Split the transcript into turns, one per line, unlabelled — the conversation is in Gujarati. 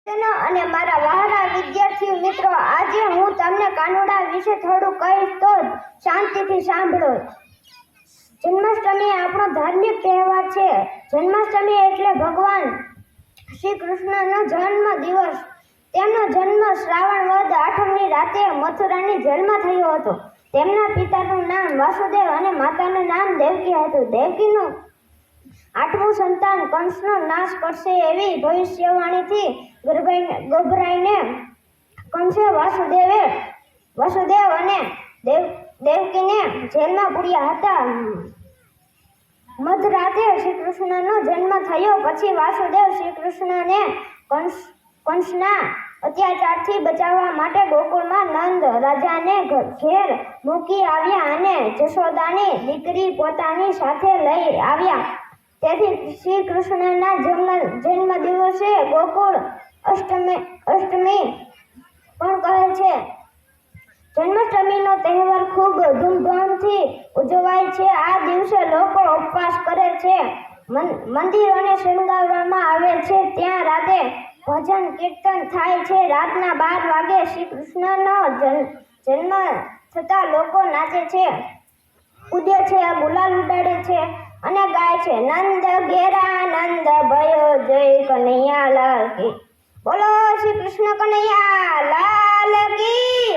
અને મારા વહાલા વિદ્યાર્થી મિત્રો, આજે હું તમને કાનુડા વિશે થોડું કહીશ, તો શાંતિથી સાંભળો. જન્માષ્ટમી આપણો ધાર્મિક તહેવાર છે. જન્માષ્ટમી એટલે ભગવાન શ્રી કૃષ્ણનો જન્મ દિવસ. તેમનો જન્મ શ્રાવણ વદ 8મની રાતે મથુરાની જેલમાં થયો હતો. તેમના પિતાનું નામ વાસુદેવ અને માતાનું નામ દેવકી હતું. દેવકીનું 8મું સંતાન કંસનો નાશ કરશે એવી ભવિષ્યવાણીથી ગભરાઈને કંસે વાસુદેવ અને દેવકીને જેલમાં પૂર્યા હતા. મધરાતે શ્રી કૃષ્ણનો જન્મ થયો પછી વાસુદેવ શ્રી કૃષ્ણને કંસના અત્યાચારથી બચાવવા માટે ગોકુળમાં નંદ રાજાને ઘેર મૂકી આવ્યા અને જશોદાની દીકરી પોતાની સાથે લઈ આવ્યા. તેથી શ્રી કૃષ્ણના જન્મ દિવસે ગોકુળ અષ્ટમી પણ કહે છે. જન્માષ્ટમીનો તહેવાર ખૂબ ધૂમધામથી ઉજવાય છે. આ દિવસે લોકો ઉપવાસ કરે છે, મંદિરોને શણગારવામાં આવે છે, ત્યાં રાતે ભજન કીર્તન થાય છે. રાતના 12 વાગે શ્રી કૃષ્ણનો જન્મ થતા લોકો નાચે છે, કૂદે છે, ગુલાલ ઉડાડે છે અને ગાય છે, નંદ ઘેરા નંદ ભયો જય કનૈયા લાલ કી. બોલો શ્રી કૃષ્ણ કનૈયા લાલ કી.